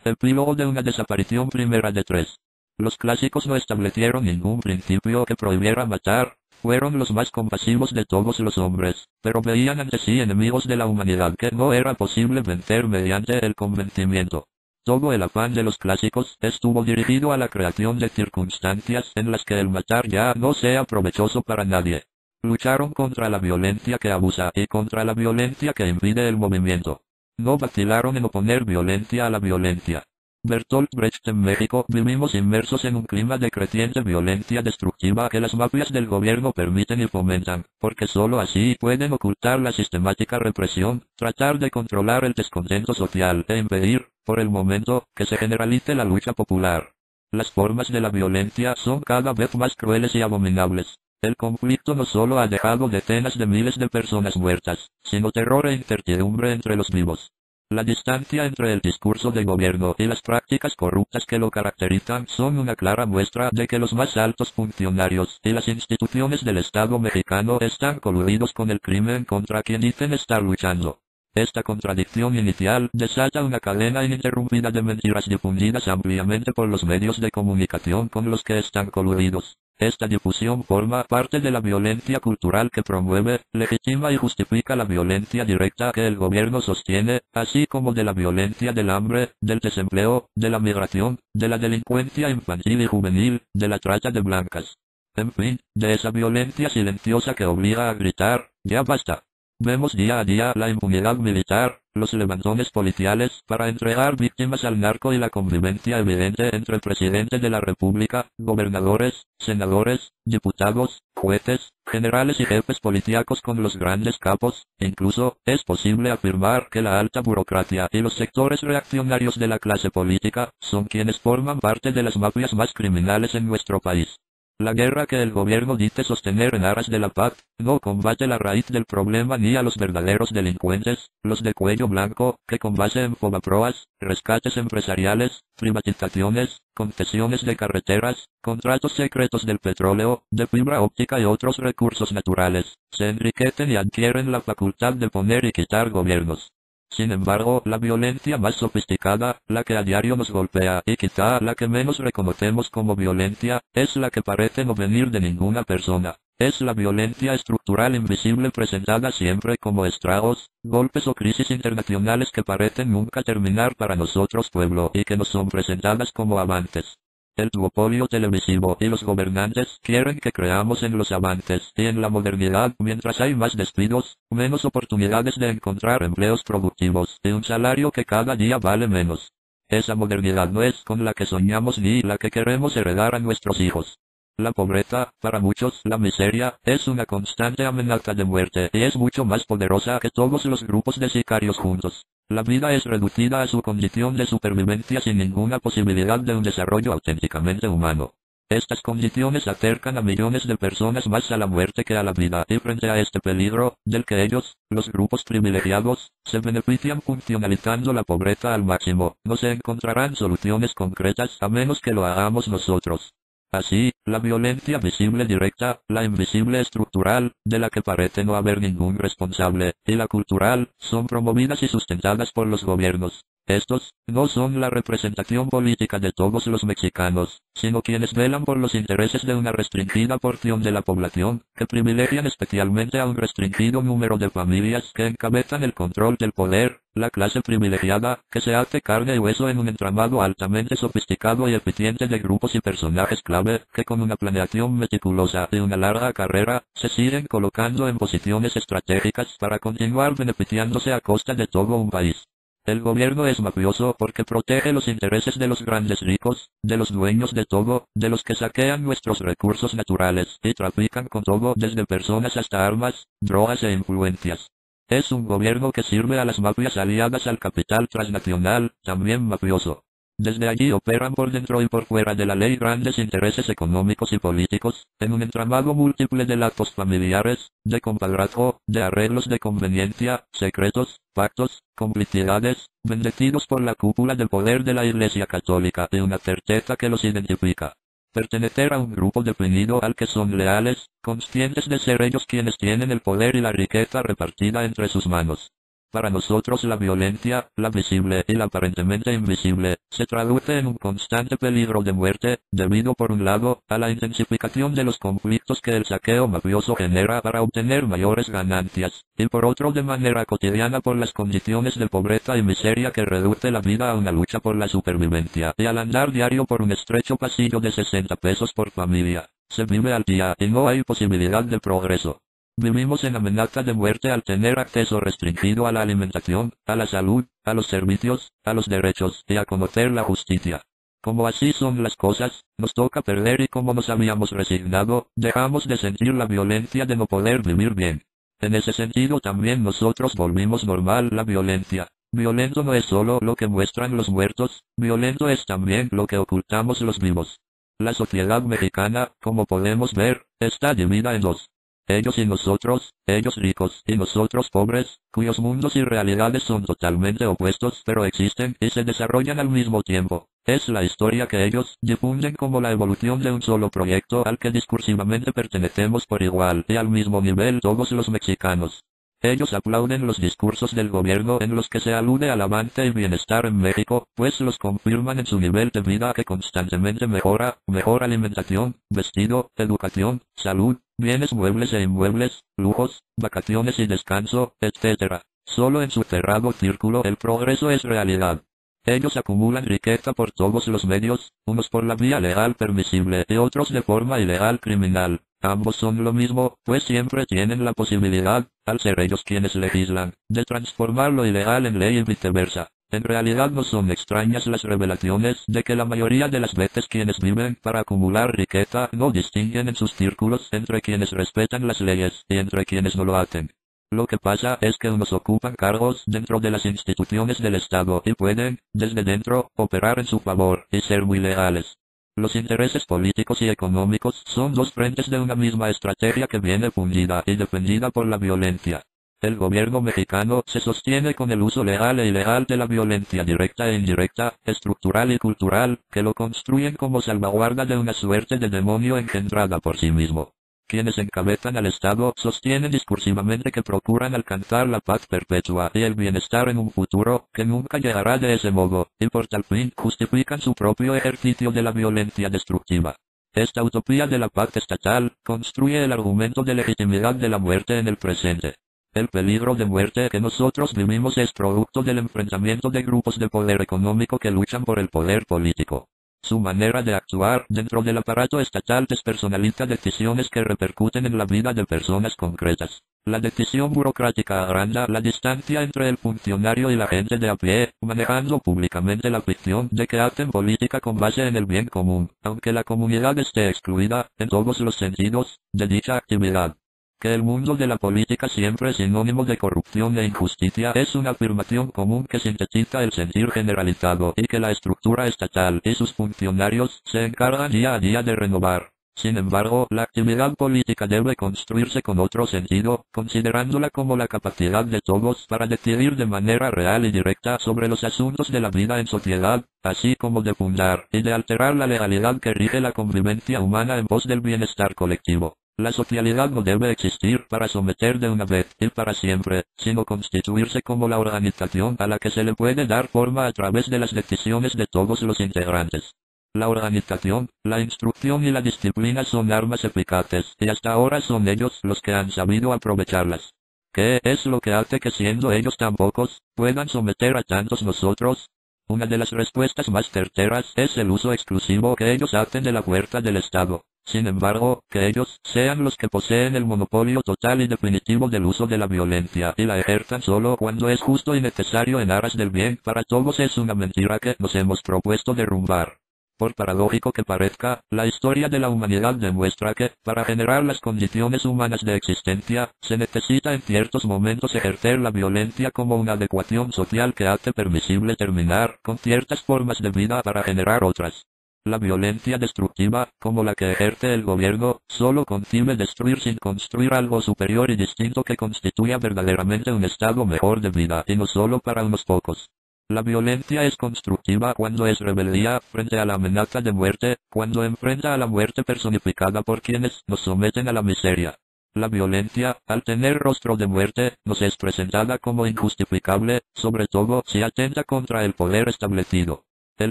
Epílogo de una desaparición primera de tres. Los clásicos no establecieron ningún principio que prohibiera matar, fueron los más compasivos de todos los hombres, pero veían ante sí enemigos de la humanidad que no era posible vencer mediante el convencimiento. Todo el afán de los clásicos estuvo dirigido a la creación de circunstancias en las que el matar ya no sea provechoso para nadie. Lucharon contra la violencia que abusa y contra la violencia que impide el movimiento. No vacilaron en oponer violencia a la violencia. Bertolt Brecht: en México vivimos inmersos en un clima de creciente violencia destructiva que las mafias del gobierno permiten y fomentan, porque solo así pueden ocultar la sistemática represión, tratar de controlar el descontento social e impedir, por el momento, que se generalice la lucha popular. Las formas de la violencia son cada vez más crueles y abominables. El conflicto no solo ha dejado decenas de miles de personas muertas, sino terror e incertidumbre entre los vivos. La distancia entre el discurso de gobierno y las prácticas corruptas que lo caracterizan son una clara muestra de que los más altos funcionarios y las instituciones del Estado mexicano están coludidos con el crimen contra quien dicen estar luchando. Esta contradicción inicial desata una cadena ininterrumpida de mentiras difundidas ampliamente por los medios de comunicación con los que están coludidos. Esta difusión forma parte de la violencia cultural que promueve, legitima y justifica la violencia directa que el gobierno sostiene, así como de la violencia del hambre, del desempleo, de la migración, de la delincuencia infantil y juvenil, de la trata de blancas. En fin, de esa violencia silenciosa que obliga a gritar, ya basta. Vemos día a día la impunidad militar, los levantones policiales para entregar víctimas al narco y la convivencia evidente entre el presidente de la República, gobernadores, senadores, diputados, jueces, generales y jefes policíacos con los grandes capos. Incluso, es posible afirmar que la alta burocracia y los sectores reaccionarios de la clase política son quienes forman parte de las mafias más criminales en nuestro país. La guerra que el gobierno dice sostener en aras de la paz, no combate la raíz del problema ni a los verdaderos delincuentes, los de cuello blanco, que con base en fobaproas, rescates empresariales, privatizaciones, concesiones de carreteras, contratos secretos del petróleo, de fibra óptica y otros recursos naturales, se enriquecen y adquieren la facultad de poner y quitar gobiernos. Sin embargo, la violencia más sofisticada, la que a diario nos golpea y quizá la que menos reconocemos como violencia, es la que parece no venir de ninguna persona. Es la violencia estructural invisible presentada siempre como estragos, golpes o crisis internacionales que parecen nunca terminar para nosotros pueblo y que nos son presentadas como avances. El duopolio televisivo y los gobernantes quieren que creamos en los avances y en la modernidad mientras hay más despidos, menos oportunidades de encontrar empleos productivos y un salario que cada día vale menos. Esa modernidad no es con la que soñamos ni la que queremos heredar a nuestros hijos. La pobreza, para muchos la miseria, es una constante amenaza de muerte y es mucho más poderosa que todos los grupos de sicarios juntos. La vida es reducida a su condición de supervivencia sin ninguna posibilidad de un desarrollo auténticamente humano. Estas condiciones acercan a millones de personas más a la muerte que a la vida y frente a este peligro, del que ellos, los grupos privilegiados, se benefician funcionalizando la pobreza al máximo, no se encontrarán soluciones concretas a menos que lo hagamos nosotros. Así, la violencia visible directa, la invisible estructural, de la que parece no haber ningún responsable, y la cultural, son promovidas y sustentadas por los gobiernos. Estos, no son la representación política de todos los mexicanos, sino quienes velan por los intereses de una restringida porción de la población, que privilegian especialmente a un restringido número de familias que encabezan el control del poder, la clase privilegiada, que se hace carne y hueso en un entramado altamente sofisticado y eficiente de grupos y personajes clave, que con una planeación meticulosa y una larga carrera, se siguen colocando en posiciones estratégicas para continuar beneficiándose a costa de todo un país. El gobierno es mafioso porque protege los intereses de los grandes ricos, de los dueños de todo, de los que saquean nuestros recursos naturales y trafican con todo desde personas hasta armas, drogas e influencias. Es un gobierno que sirve a las mafias aliadas al capital transnacional, también mafioso. Desde allí operan por dentro y por fuera de la ley grandes intereses económicos y políticos, en un entramado múltiple de lazos familiares, de compadrazgo, de arreglos de conveniencia, secretos, pactos, complicidades, bendecidos por la cúpula del poder de la Iglesia Católica y una certeza que los identifica. Pertenecer a un grupo definido al que son leales, conscientes de ser ellos quienes tienen el poder y la riqueza repartida entre sus manos. Para nosotros la violencia, la visible y la aparentemente invisible, se traduce en un constante peligro de muerte, debido por un lado, a la intensificación de los conflictos que el saqueo mafioso genera para obtener mayores ganancias, y por otro de manera cotidiana por las condiciones de pobreza y miseria que reduce la vida a una lucha por la supervivencia, y al andar diario por un estrecho pasillo de 60 pesos por familia, se vive al día y no hay posibilidad de progreso. Vivimos en amenaza de muerte al tener acceso restringido a la alimentación, a la salud, a los servicios, a los derechos y a conocer la justicia. Como así son las cosas, nos toca perder y como nos habíamos resignado, dejamos de sentir la violencia de no poder vivir bien. En ese sentido también nosotros volvimos normal la violencia. Violento no es solo lo que muestran los muertos, violento es también lo que ocultamos los vivos. La sociedad mexicana, como podemos ver, está dividida en dos. Ellos y nosotros, ellos ricos y nosotros pobres, cuyos mundos y realidades son totalmente opuestos pero existen y se desarrollan al mismo tiempo. Es la historia que ellos difunden como la evolución de un solo proyecto al que discursivamente pertenecemos por igual y al mismo nivel todos los mexicanos. Ellos aplauden los discursos del gobierno en los que se alude al avance y bienestar en México, pues los confirman en su nivel de vida que constantemente mejora, mejor alimentación, vestido, educación, salud, bienes muebles e inmuebles, lujos, vacaciones y descanso, etc. Solo en su cerrado círculo el progreso es realidad. Ellos acumulan riqueza por todos los medios, unos por la vía legal permisible y otros de forma ilegal criminal. Ambos son lo mismo, pues siempre tienen la posibilidad, al ser ellos quienes legislan, de transformar lo ilegal en ley y viceversa. En realidad no son extrañas las revelaciones de que la mayoría de las veces quienes viven para acumular riqueza no distinguen en sus círculos entre quienes respetan las leyes y entre quienes no lo hacen. Lo que pasa es que unos ocupan cargos dentro de las instituciones del Estado y pueden, desde dentro, operar en su favor y ser muy leales. Los intereses políticos y económicos son dos frentes de una misma estrategia que viene fundida y defendida por la violencia. El gobierno mexicano se sostiene con el uso legal e ilegal de la violencia directa e indirecta, estructural y cultural, que lo construyen como salvaguarda de una suerte de demonio engendrada por sí mismo. Quienes encabezan al Estado sostienen discursivamente que procuran alcanzar la paz perpetua y el bienestar en un futuro que nunca llegará de ese modo, y por tal fin justifican su propio ejercicio de la violencia destructiva. Esta utopía de la paz estatal construye el argumento de legitimidad de la muerte en el presente. El peligro de muerte que nosotros vivimos es producto del enfrentamiento de grupos de poder económico que luchan por el poder político. Su manera de actuar dentro del aparato estatal despersonaliza decisiones que repercuten en la vida de personas concretas. La decisión burocrática agranda la distancia entre el funcionario y la gente de a pie, manejando públicamente la ficción de que hacen política con base en el bien común, aunque la comunidad esté excluida, en todos los sentidos, de dicha actividad. Que el mundo de la política siempre es sinónimo de corrupción e injusticia es una afirmación común que sintetiza el sentir generalizado y que la estructura estatal y sus funcionarios se encargan día a día de renovar. Sin embargo, la actividad política debe construirse con otro sentido, considerándola como la capacidad de todos para decidir de manera real y directa sobre los asuntos de la vida en sociedad, así como de fundar y de alterar la legalidad que rige la convivencia humana en pos del bienestar colectivo. La socialidad no debe existir para someter de una vez y para siempre, sino constituirse como la organización a la que se le puede dar forma a través de las decisiones de todos los integrantes. La organización, la instrucción y la disciplina son armas eficaces, y hasta ahora son ellos los que han sabido aprovecharlas. ¿Qué es lo que hace que siendo ellos tan pocos, puedan someter a tantos nosotros? Una de las respuestas más certeras es el uso exclusivo que ellos hacen de la fuerza del Estado. Sin embargo, que ellos sean los que poseen el monopolio total y definitivo del uso de la violencia y la ejerzan solo cuando es justo y necesario en aras del bien para todos es una mentira que nos hemos propuesto derrumbar. Por paradójico que parezca, la historia de la humanidad demuestra que, para generar las condiciones humanas de existencia, se necesita en ciertos momentos ejercer la violencia como una adecuación social que hace permisible terminar con ciertas formas de vida para generar otras. La violencia destructiva, como la que ejerce el gobierno, solo concibe destruir sin construir algo superior y distinto que constituya verdaderamente un estado mejor de vida, y no solo para unos pocos. La violencia es constructiva cuando es rebeldía frente a la amenaza de muerte, cuando enfrenta a la muerte personificada por quienes nos someten a la miseria. La violencia, al tener rostro de muerte, nos es presentada como injustificable, sobre todo si atenta contra el poder establecido. El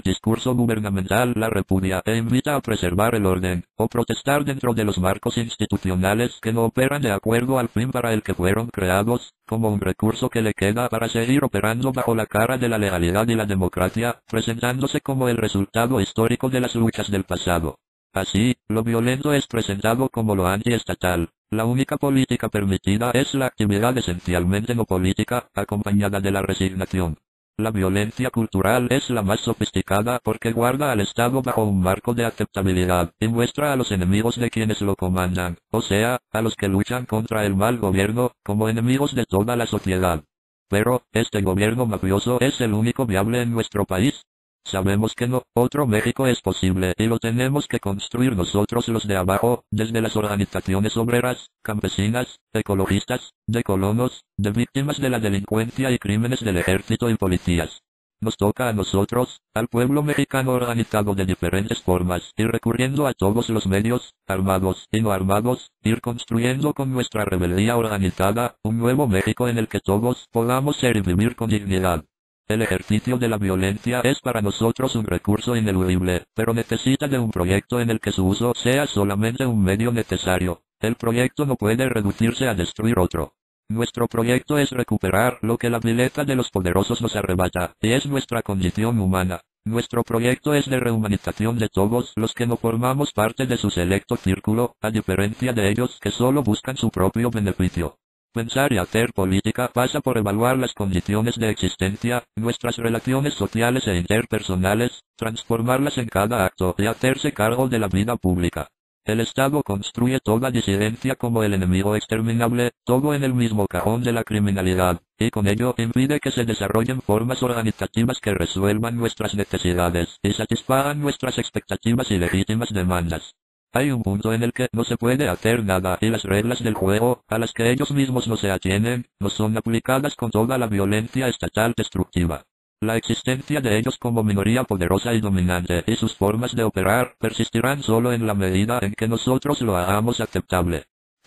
discurso gubernamental la repudia e invita a preservar el orden, o protestar dentro de los marcos institucionales que no operan de acuerdo al fin para el que fueron creados, como un recurso que le queda para seguir operando bajo la cara de la legalidad y la democracia, presentándose como el resultado histórico de las luchas del pasado. Así, lo violento es presentado como lo antiestatal. La única política permitida es la actividad esencialmente no política, acompañada de la resignación. La violencia cultural es la más sofisticada porque guarda al Estado bajo un marco de aceptabilidad y muestra a los enemigos de quienes lo comandan, o sea, a los que luchan contra el mal gobierno, como enemigos de toda la sociedad. Pero, ¿este gobierno mafioso es el único viable en nuestro país? Sabemos que no, otro México es posible y lo tenemos que construir nosotros los de abajo, desde las organizaciones obreras, campesinas, ecologistas, de colonos, de víctimas de la delincuencia y crímenes del ejército y policías. Nos toca a nosotros, al pueblo mexicano organizado de diferentes formas y recurriendo a todos los medios, armados y no armados, ir construyendo con nuestra rebeldía organizada, un nuevo México en el que todos podamos ser y vivir con dignidad. El ejercicio de la violencia es para nosotros un recurso ineludible, pero necesita de un proyecto en el que su uso sea solamente un medio necesario. El proyecto no puede reducirse a destruir otro. Nuestro proyecto es recuperar lo que la vileza de los poderosos nos arrebata, y es nuestra condición humana. Nuestro proyecto es de rehumanización de todos los que no formamos parte de su selecto círculo, a diferencia de ellos que solo buscan su propio beneficio. Pensar y hacer política pasa por evaluar las condiciones de existencia, nuestras relaciones sociales e interpersonales, transformarlas en cada acto y hacerse cargo de la vida pública. El Estado construye toda disidencia como el enemigo exterminable, todo en el mismo cajón de la criminalidad, y con ello impide que se desarrollen formas organizativas que resuelvan nuestras necesidades y satisfagan nuestras expectativas y legítimas demandas. Hay un punto en el que no se puede hacer nada y las reglas del juego, a las que ellos mismos no se atienen, no son aplicadas con toda la violencia estatal destructiva. La existencia de ellos como minoría poderosa y dominante y sus formas de operar persistirán solo en la medida en que nosotros lo hagamos aceptable.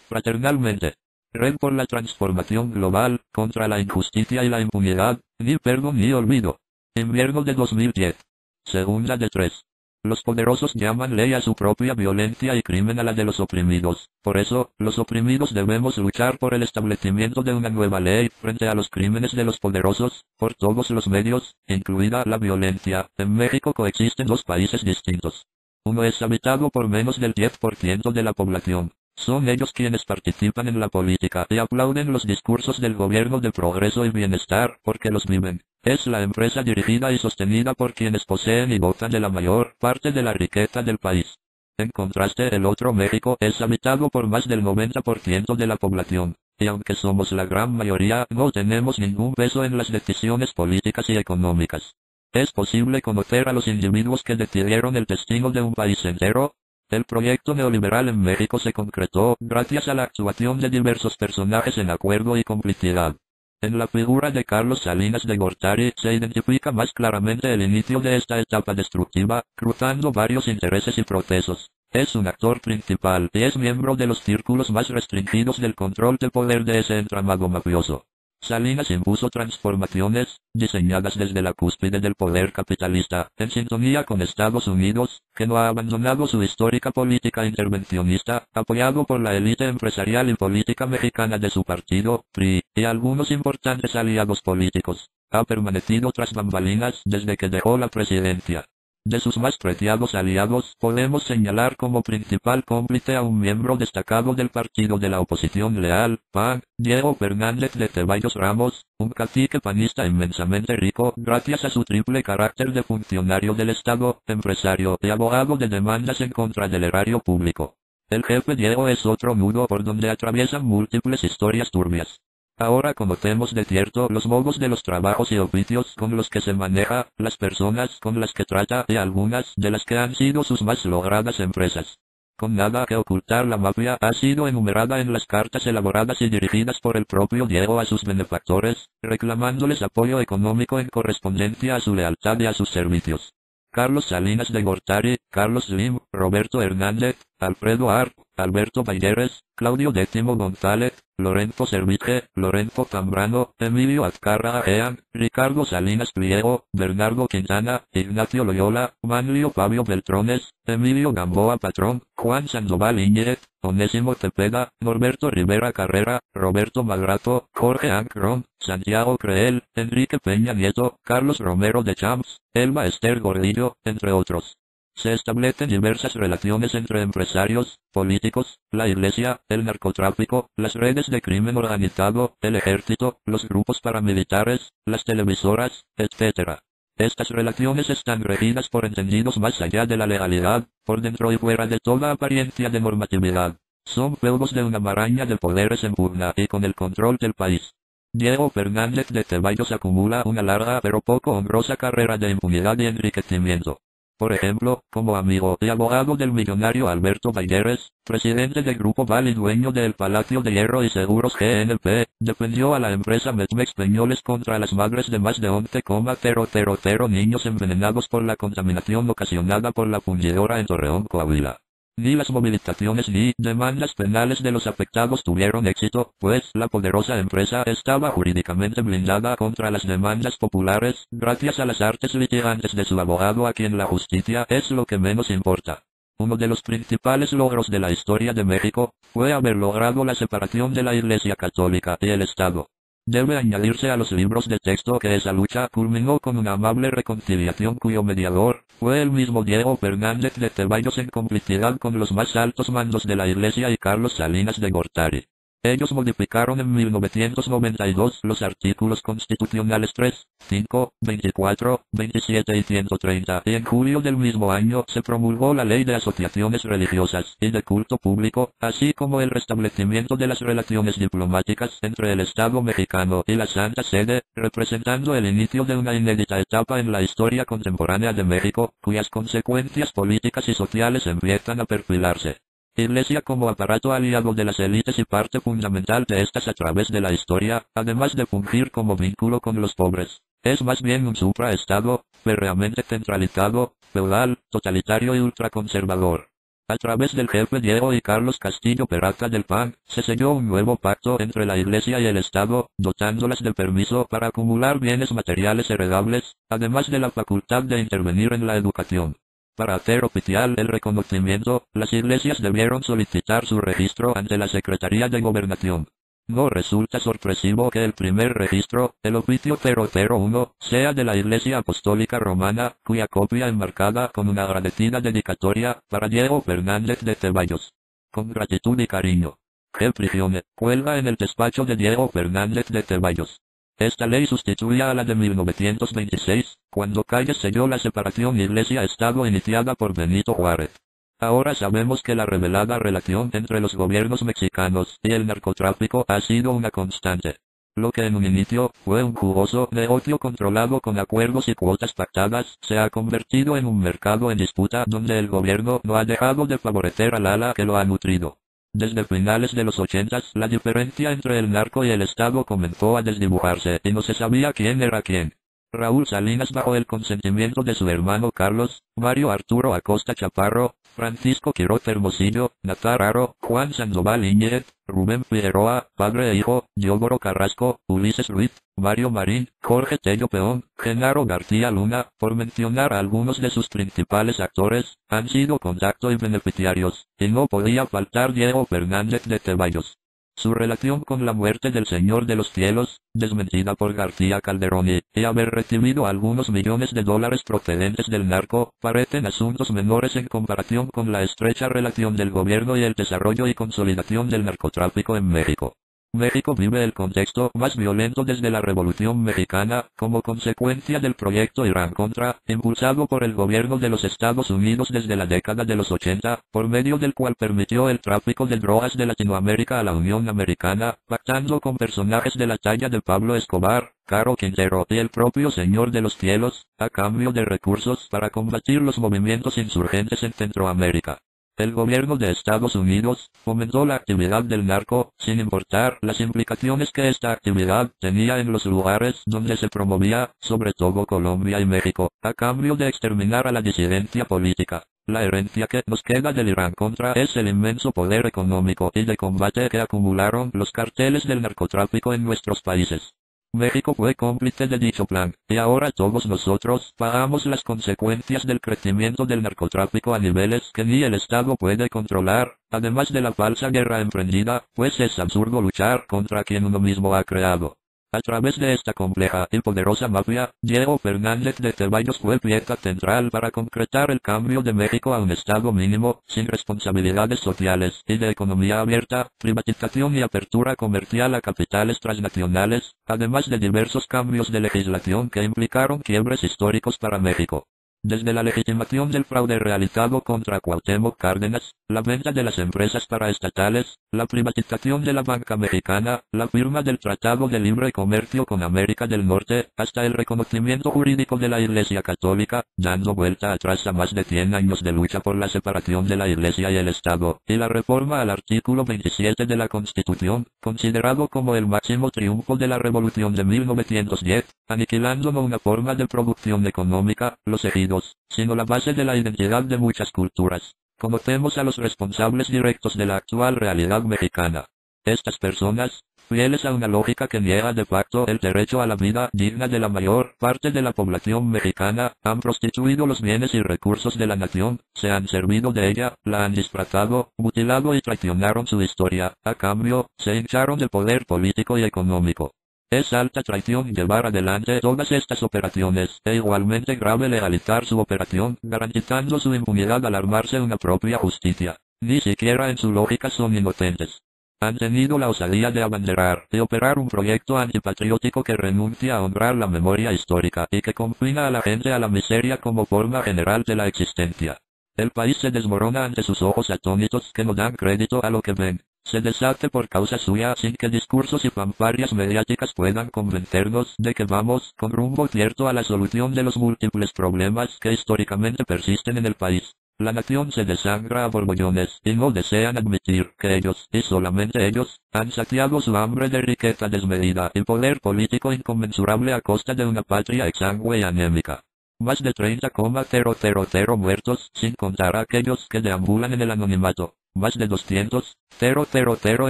Fraternalmente. Red por la transformación global, contra la injusticia y la impunidad, ni perdón ni olvido. Invierno de 2010. Segunda de 3. Los poderosos llaman ley a su propia violencia y crimen a la de los oprimidos. Por eso, los oprimidos debemos luchar por el establecimiento de una nueva ley frente a los crímenes de los poderosos, por todos los medios, incluida la violencia. En México coexisten dos países distintos. Uno es habitado por menos del 10% de la población. Son ellos quienes participan en la política y aplauden los discursos del gobierno de progreso y bienestar porque los viven. Es la empresa dirigida y sostenida por quienes poseen y gozan de la mayor parte de la riqueza del país. En contraste, el otro México es habitado por más del 90% de la población, y aunque somos la gran mayoría, no tenemos ningún peso en las decisiones políticas y económicas. ¿Es posible conocer a los individuos que decidieron el destino de un país entero? El proyecto neoliberal en México se concretó gracias a la actuación de diversos personajes en acuerdo y complicidad. En la figura de Carlos Salinas de Gortari se identifica más claramente el inicio de esta etapa destructiva, cruzando varios intereses y procesos. Es un actor principal y es miembro de los círculos más restringidos del control del poder de ese entramado mafioso. Salinas impuso transformaciones, diseñadas desde la cúspide del poder capitalista, en sintonía con Estados Unidos, que no ha abandonado su histórica política intervencionista, apoyado por la élite empresarial y política mexicana de su partido, PRI, y algunos importantes aliados políticos. Ha permanecido tras bambalinas desde que dejó la presidencia. De sus más preciados aliados, podemos señalar como principal cómplice a un miembro destacado del partido de la oposición leal, PAN, Diego Fernández de Ceballos Ramos, un cacique panista inmensamente rico gracias a su triple carácter de funcionario del Estado, empresario y abogado de demandas en contra del erario público. El jefe Diego es otro nudo por donde atraviesan múltiples historias turbias. Ahora conocemos de cierto los modos de los trabajos y oficios con los que se maneja, las personas con las que trata y algunas de las que han sido sus más logradas empresas. Con nada que ocultar, la mafia ha sido enumerada en las cartas elaboradas y dirigidas por el propio Diego a sus benefactores, reclamándoles apoyo económico en correspondencia a su lealtad y a sus servicios. Carlos Salinas de Gortari, Carlos Slim, Roberto Hernández, Alfredo Arp, Alberto Baideres, Claudio X González, Lorenzo Servige, Lorenzo Zambrano, Emilio Azcárraga Jean, Ricardo Salinas Pliego, Bernardo Quintana, Ignacio Loyola, Manlio Fabio Beltrones, Emilio Gamboa Patrón, Juan Sandoval Íñiguez, Onésimo Cepeda, Norberto Rivera Carrera, Roberto Magrato, Jorge Ancron, Santiago Creel, Enrique Peña Nieto, Carlos Romero de Champs, Elba Ester Gordillo, entre otros. Se establecen diversas relaciones entre empresarios, políticos, la iglesia, el narcotráfico, las redes de crimen organizado, el ejército, los grupos paramilitares, las televisoras, etc. Estas relaciones están regidas por entendidos más allá de la legalidad, por dentro y fuera de toda apariencia de normatividad. Son feudos de una maraña de poderes en pugna y con el control del país. Diego Fernández de Ceballos acumula una larga pero poco honrosa carrera de impunidad y enriquecimiento. Por ejemplo, como amigo y abogado del millonario Alberto Balleres, presidente del Grupo Val y dueño del Palacio de Hierro y Seguros GNP, defendió a la empresa Medmex Peñoles contra las madres de más de 11,000 niños envenenados por la contaminación ocasionada por la fundidora en Torreón, Coahuila. Ni las movilizaciones ni demandas penales de los afectados tuvieron éxito, pues la poderosa empresa estaba jurídicamente blindada contra las demandas populares, gracias a las artes litigantes de su abogado a quien la justicia es lo que menos importa. Uno de los principales logros de la historia de México fue haber logrado la separación de la Iglesia Católica y el Estado. Debe añadirse a los libros de texto que esa lucha culminó con una amable reconciliación cuyo mediador fue el mismo Diego Fernández de Ceballos en complicidad con los más altos mandos de la Iglesia y Carlos Salinas de Gortari. Ellos modificaron en 1992 los artículos constitucionales 3, 5, 24, 27 y 130 y en julio del mismo año se promulgó la Ley de Asociaciones Religiosas y de Culto Público, así como el restablecimiento de las relaciones diplomáticas entre el Estado mexicano y la Santa Sede, representando el inicio de una inédita etapa en la historia contemporánea de México, cuyas consecuencias políticas y sociales empiezan a perfilarse. Iglesia como aparato aliado de las élites y parte fundamental de estas a través de la historia, además de fungir como vínculo con los pobres. Es más bien un supraestado, férreamente centralizado, feudal, totalitario y ultraconservador. A través del jefe Diego y Carlos Castillo Peralta del PAN, se selló un nuevo pacto entre la Iglesia y el Estado, dotándolas de permiso para acumular bienes materiales heredables, además de la facultad de intervenir en la educación. Para hacer oficial el reconocimiento, las iglesias debieron solicitar su registro ante la Secretaría de Gobernación. No resulta sorpresivo que el primer registro, el oficio 001, sea de la Iglesia Apostólica Romana, cuya copia enmarcada con una agradecida dedicatoria para Diego Fernández de Ceballos. Con gratitud y cariño. G. Prigione, cuelga en el despacho de Diego Fernández de Ceballos. Esta ley sustituye a la de 1926, cuando Calles selló la separación Iglesia-Estado iniciada por Benito Juárez. Ahora sabemos que la revelada relación entre los gobiernos mexicanos y el narcotráfico ha sido una constante. Lo que en un inicio fue un jugoso negocio controlado con acuerdos y cuotas pactadas, se ha convertido en un mercado en disputa donde el gobierno no ha dejado de favorecer al ala que lo ha nutrido. Desde finales de los 80, la diferencia entre el narco y el Estado comenzó a desdibujarse y no se sabía quién era quién. Raúl Salinas bajo el consentimiento de su hermano Carlos, Mario Arturo Acosta Chaparro, Francisco Quiroz Hermosillo, Nazar Haro, Juan Sandoval Íñiguez, Rubén Figueroa, padre e hijo, Diógoro Carrasco, Ulises Ruiz, Mario Marín, Jorge Tello Peón, Genaro García Luna, por mencionar a algunos de sus principales actores, han sido contacto y beneficiarios, y no podía faltar Diego Fernández de Ceballos. Su relación con la muerte del Señor de los Cielos, desmentida por García Calderón y haber recibido algunos millones de dólares procedentes del narco, parecen asuntos menores en comparación con la estrecha relación del gobierno y el desarrollo y consolidación del narcotráfico en México. México vive el contexto más violento desde la Revolución Mexicana, como consecuencia del proyecto Irán-Contra, impulsado por el gobierno de los Estados Unidos desde la década de los 80, por medio del cual permitió el tráfico de drogas de Latinoamérica a la Unión Americana, pactando con personajes de la talla de Pablo Escobar, Caro Quintero y el propio Señor de los Cielos, a cambio de recursos para combatir los movimientos insurgentes en Centroamérica. El gobierno de Estados Unidos fomentó la actividad del narco, sin importar las implicaciones que esta actividad tenía en los lugares donde se promovía, sobre todo Colombia y México, a cambio de exterminar a la disidencia política. La herencia que nos queda del Irán contra es el inmenso poder económico y de combate que acumularon los carteles del narcotráfico en nuestros países. México fue cómplice de dicho plan, y ahora todos nosotros pagamos las consecuencias del crecimiento del narcotráfico a niveles que ni el Estado puede controlar, además de la falsa guerra emprendida, pues es absurdo luchar contra quien uno mismo ha creado. A través de esta compleja y poderosa mafia, Diego Fernández de Ceballos fue pieza central para concretar el cambio de México a un Estado mínimo, sin responsabilidades sociales y de economía abierta, privatización y apertura comercial a capitales transnacionales, además de diversos cambios de legislación que implicaron quiebres históricos para México. Desde la legitimación del fraude realizado contra Cuauhtémoc Cárdenas, la venta de las empresas paraestatales, la privatización de la banca mexicana, la firma del Tratado de Libre Comercio con América del Norte, hasta el reconocimiento jurídico de la Iglesia Católica, dando vuelta atrás a más de 100 años de lucha por la separación de la Iglesia y el Estado, y la reforma al artículo 27 de la Constitución, considerado como el máximo triunfo de la Revolución de 1910, aniquilando no una forma de producción económica, los ejidos, sino la base de la identidad de muchas culturas. Conocemos a los responsables directos de la actual realidad mexicana. Estas personas, fieles a una lógica que niega de facto el derecho a la vida digna de la mayor parte de la población mexicana, han prostituido los bienes y recursos de la nación, se han servido de ella, la han disfrazado, mutilado y traicionaron su historia. A cambio, se hincharon de poder político y económico. Es alta traición llevar adelante todas estas operaciones, e igualmente grave legalizar su operación, garantizando su impunidad al armarse una propia justicia. Ni siquiera en su lógica son inocentes. Han tenido la osadía de abanderar y operar un proyecto antipatriótico que renuncia a honrar la memoria histórica y que confina a la gente a la miseria como forma general de la existencia. El país se desmorona ante sus ojos atónitos que no dan crédito a lo que ven. Se deshace por causa suya sin que discursos y fanfarrias mediáticas puedan convencernos de que vamos con rumbo cierto a la solución de los múltiples problemas que históricamente persisten en el país. La nación se desangra a borbollones y no desean admitir que ellos, y solamente ellos, han saciado su hambre de riqueza desmedida y poder político inconmensurable a costa de una patria exangüe y anémica. Más de 30,000 muertos, sin contar a aquellos que deambulan en el anonimato. Más de 200,000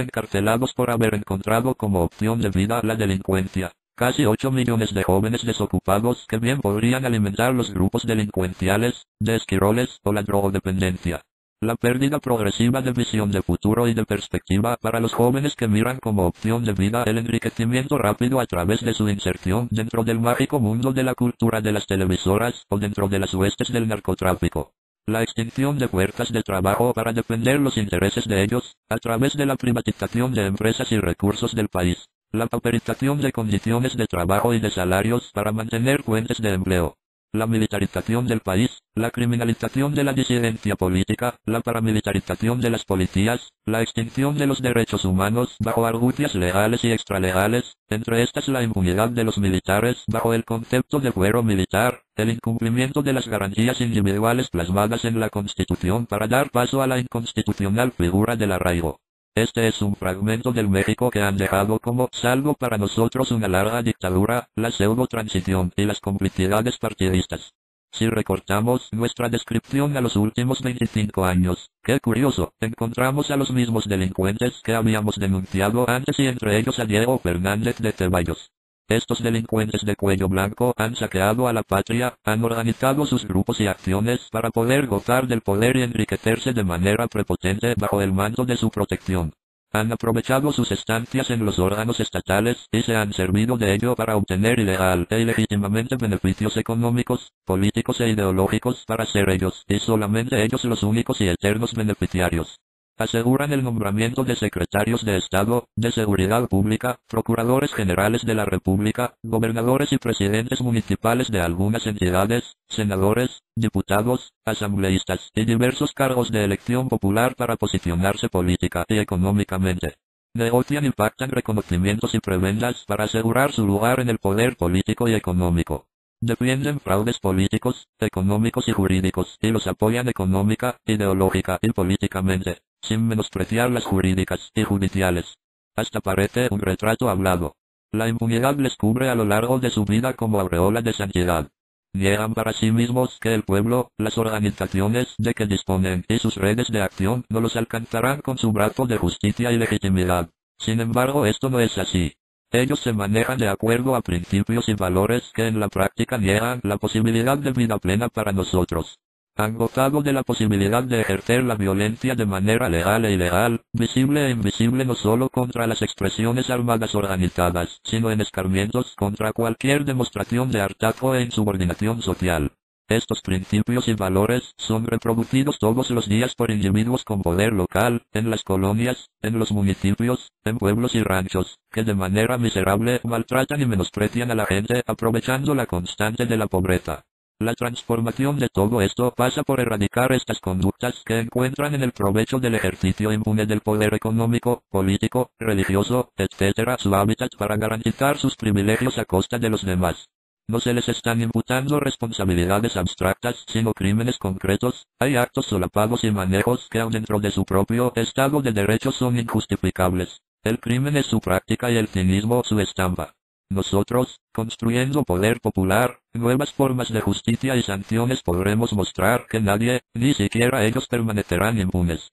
encarcelados por haber encontrado como opción de vida la delincuencia. Casi 8 millones de jóvenes desocupados que bien podrían alimentar los grupos delincuenciales, de esquiroles o la drogodependencia. La pérdida progresiva de visión de futuro y de perspectiva para los jóvenes que miran como opción de vida el enriquecimiento rápido a través de su inserción dentro del mágico mundo de la cultura de las televisoras o dentro de las huestes del narcotráfico. La extinción de fuerzas de trabajo para defender los intereses de ellos, a través de la privatización de empresas y recursos del país. La pauperización de condiciones de trabajo y de salarios para mantener fuentes de empleo. La militarización del país, la criminalización de la disidencia política, la paramilitarización de las policías, la extinción de los derechos humanos bajo argucias legales y extralegales, entre estas la impunidad de los militares bajo el concepto de fuero militar, el incumplimiento de las garantías individuales plasmadas en la Constitución para dar paso a la inconstitucional figura del arraigo. Este es un fragmento del México que han dejado como salvo para nosotros una larga dictadura, la pseudo-transición y las complicidades partidistas. Si recortamos nuestra descripción a los últimos 25 años, qué curioso, encontramos a los mismos delincuentes que habíamos denunciado antes y entre ellos a Diego Fernández de Ceballos. Estos delincuentes de cuello blanco han saqueado a la patria, han organizado sus grupos y acciones para poder gozar del poder y enriquecerse de manera prepotente bajo el manto de su protección. Han aprovechado sus estancias en los órganos estatales y se han servido de ello para obtener ilegal e ilegítimamente beneficios económicos, políticos e ideológicos para ser ellos, y solamente ellos los únicos y eternos beneficiarios. Aseguran el nombramiento de secretarios de Estado, de Seguridad Pública, procuradores generales de la República, gobernadores y presidentes municipales de algunas entidades, senadores, diputados, asambleístas y diversos cargos de elección popular para posicionarse política y económicamente. Negocian y pactan reconocimientos y prebendas para asegurar su lugar en el poder político y económico. Defienden fraudes políticos, económicos y jurídicos y los apoyan económica, ideológica y políticamente, sin menospreciar las jurídicas y judiciales. Hasta parece un retrato hablado. La impunidad les cubre a lo largo de su vida como aureola de santidad. niegan para sí mismos que el pueblo, las organizaciones de que disponen y sus redes de acción no los alcanzarán con su brazo de justicia y legitimidad. Sin embargo, esto no es así. Ellos se manejan de acuerdo a principios y valores que en la práctica niegan la posibilidad de vida plena para nosotros. Han gozado de la posibilidad de ejercer la violencia de manera legal e ilegal, visible e invisible no solo contra las expresiones armadas organizadas, sino en escarmientos contra cualquier demostración de hartazgo e insubordinación social. Estos principios y valores son reproducidos todos los días por individuos con poder local, en las colonias, en los municipios, en pueblos y ranchos, que de manera miserable maltratan y menosprecian a la gente aprovechando la constante de la pobreza. La transformación de todo esto pasa por erradicar estas conductas que encuentran en el provecho del ejercicio impune del poder económico, político, religioso, etc. su hábitat para garantizar sus privilegios a costa de los demás. No se les están imputando responsabilidades abstractas, sino crímenes concretos. Hay actos solapados y manejos que aun dentro de su propio Estado de Derecho son injustificables. El crimen es su práctica y el cinismo su estampa. Nosotros, construyendo poder popular, nuevas formas de justicia y sanciones podremos mostrar que nadie, ni siquiera ellos permanecerán impunes.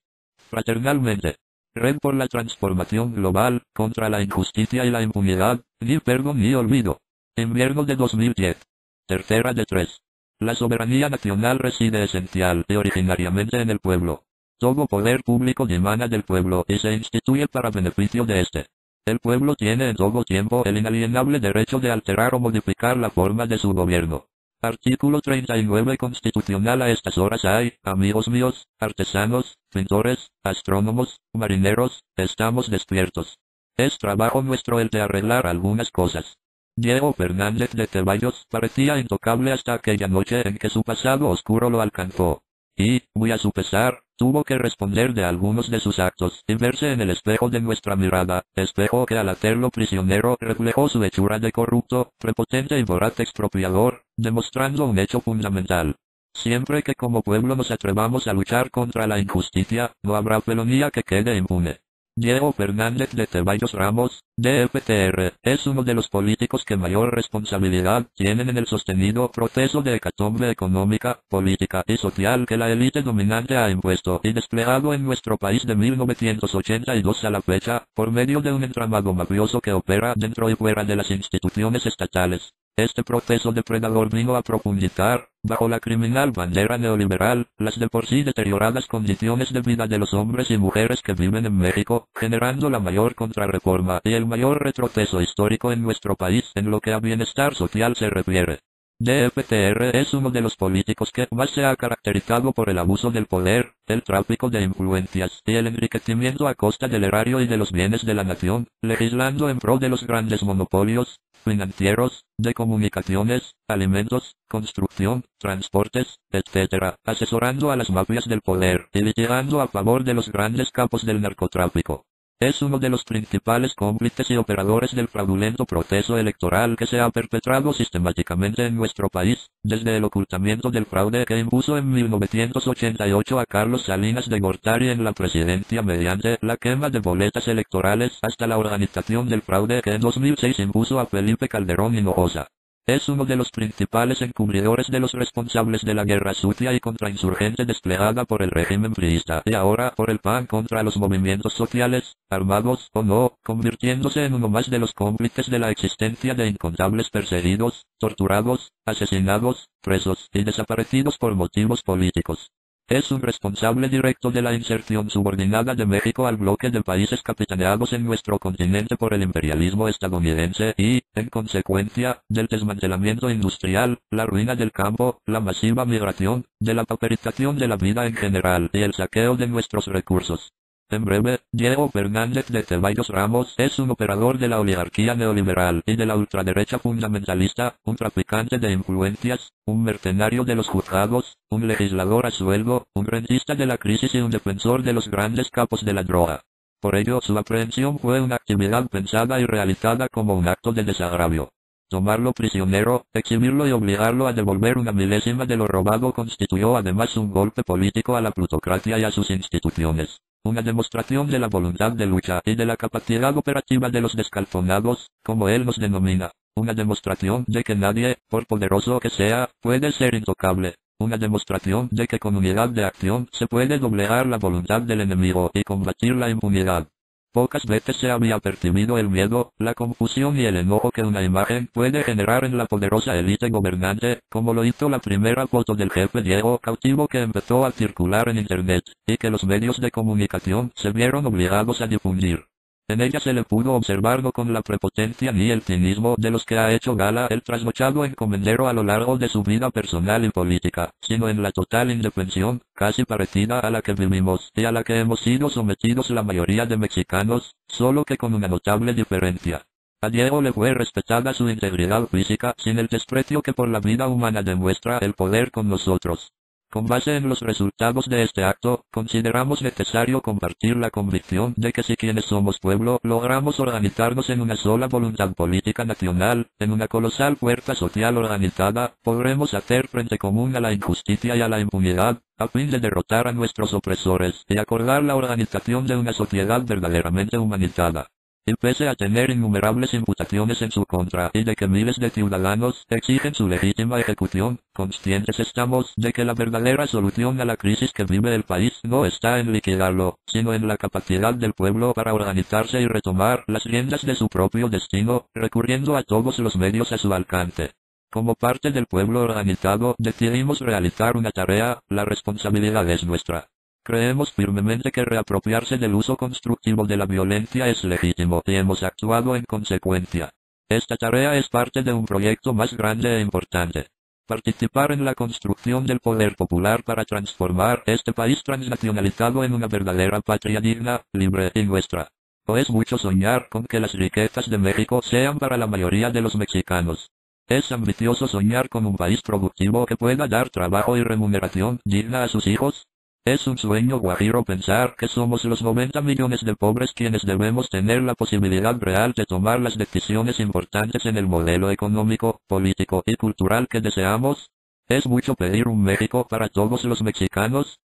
Fraternalmente. Red por la transformación global, contra la injusticia y la impunidad, ni perdón ni olvido. Invierno de 2010. Tercera de 3. La soberanía nacional reside esencial y originariamente en el pueblo. Todo poder público dimana del pueblo y se instituye para beneficio de este. El pueblo tiene en todo tiempo el inalienable derecho de alterar o modificar la forma de su gobierno. Artículo 39 constitucional. A estas horas hay, amigos míos, artesanos, pintores, astrónomos, marineros, estamos despiertos. Es trabajo nuestro el de arreglar algunas cosas. Diego Fernández de Ceballos parecía intocable hasta aquella noche en que su pasado oscuro lo alcanzó. Y, muy a su pesar, tuvo que responder de algunos de sus actos y verse en el espejo de nuestra mirada, espejo que al hacerlo prisionero reflejó su hechura de corrupto, prepotente y voraz expropiador, demostrando un hecho fundamental. Siempre que como pueblo nos atrevamos a luchar contra la injusticia, no habrá felonía que quede impune. Diego Fernández de Ceballos Ramos, DFTR, es uno de los políticos que mayor responsabilidad tienen en el sostenido proceso de hecatombe económica, política y social que la élite dominante ha impuesto y desplegado en nuestro país de 1982 a la fecha, por medio de un entramado mafioso que opera dentro y fuera de las instituciones estatales. Este proceso depredador vino a profundizar, bajo la criminal bandera neoliberal, las de por sí deterioradas condiciones de vida de los hombres y mujeres que viven en México, generando la mayor contrarreforma y el mayor retroceso histórico en nuestro país en lo que a bienestar social se refiere. DFTR es uno de los políticos que más se ha caracterizado por el abuso del poder, el tráfico de influencias y el enriquecimiento a costa del erario y de los bienes de la nación, legislando en pro de los grandes monopolios financieros, de comunicaciones, alimentos, construcción, transportes, etc., asesorando a las mafias del poder y litigando a favor de los grandes capos del narcotráfico. Es uno de los principales cómplices y operadores del fraudulento proceso electoral que se ha perpetrado sistemáticamente en nuestro país, desde el ocultamiento del fraude que impuso en 1988 a Carlos Salinas de Gortari en la presidencia mediante la quema de boletas electorales hasta la organización del fraude que en 2006 impuso a Felipe Calderón Hinojosa. Es uno de los principales encubridores de los responsables de la guerra sucia y contrainsurgente desplegada por el régimen priista y ahora por el PAN contra los movimientos sociales, armados o no, convirtiéndose en uno más de los cómplices de la existencia de incontables perseguidos, torturados, asesinados, presos y desaparecidos por motivos políticos. Es un responsable directo de la inserción subordinada de México al bloque de países capitaneados en nuestro continente por el imperialismo estadounidense y, en consecuencia, del desmantelamiento industrial, la ruina del campo, la masiva migración, de la pauperización de la vida en general y el saqueo de nuestros recursos. En breve, Diego Fernández de Ceballos Ramos es un operador de la oligarquía neoliberal y de la ultraderecha fundamentalista, un traficante de influencias, un mercenario de los juzgados, un legislador a sueldo, un rentista de la crisis y un defensor de los grandes capos de la droga. Por ello, su aprehensión fue una actividad pensada y realizada como un acto de desagravio. Tomarlo prisionero, exhibirlo y obligarlo a devolver una milésima de lo robado constituyó además un golpe político a la plutocracia y a sus instituciones. Una demostración de la voluntad de lucha y de la capacidad operativa de los descalzonados, como él nos denomina. Una demostración de que nadie, por poderoso que sea, puede ser intocable. Una demostración de que con unidad de acción se puede doblegar la voluntad del enemigo y combatir la impunidad. Pocas veces se había percibido el miedo, la confusión y el enojo que una imagen puede generar en la poderosa élite gobernante, como lo hizo la primera foto del jefe Diego cautivo que empezó a circular en Internet, y que los medios de comunicación se vieron obligados a difundir. En ella se le pudo observar no con la prepotencia ni el cinismo de los que ha hecho gala el trasnochado encomendero a lo largo de su vida personal y política, sino en la total indefensión, casi parecida a la que vivimos y a la que hemos sido sometidos la mayoría de mexicanos, solo que con una notable diferencia. A Diego le fue respetada su integridad física sin el desprecio que por la vida humana demuestra el poder con nosotros. Con base en los resultados de este acto, consideramos necesario compartir la convicción de que si quienes somos pueblo logramos organizarnos en una sola voluntad política nacional, en una colosal fuerza social organizada, podremos hacer frente común a la injusticia y a la impunidad, a fin de derrotar a nuestros opresores y acordar la organización de una sociedad verdaderamente humanizada. Y pese a tener innumerables imputaciones en su contra y de que miles de ciudadanos exigen su legítima ejecución, conscientes estamos de que la verdadera solución a la crisis que vive el país no está en liquidarlo, sino en la capacidad del pueblo para organizarse y retomar las riendas de su propio destino, recurriendo a todos los medios a su alcance. Como parte del pueblo organizado, decidimos realizar una tarea, la responsabilidad es nuestra. Creemos firmemente que reapropiarse del uso constructivo de la violencia es legítimo y hemos actuado en consecuencia. Esta tarea es parte de un proyecto más grande e importante. Participar en la construcción del poder popular para transformar este país transnacionalizado en una verdadera patria digna, libre y nuestra. No es mucho soñar con que las riquezas de México sean para la mayoría de los mexicanos. Es ambicioso soñar con un país productivo que pueda dar trabajo y remuneración digna a sus hijos. Es un sueño guajiro pensar que somos los 90 millones de pobres quienes debemos tener la posibilidad real de tomar las decisiones importantes en el modelo económico, político y cultural que deseamos. ¿Es mucho pedir un México para todos los mexicanos?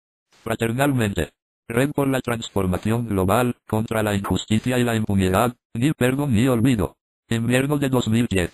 Fraternalmente. Red por la transformación global, contra la injusticia y la impunidad, ni perdón ni olvido. Invierno de 2010.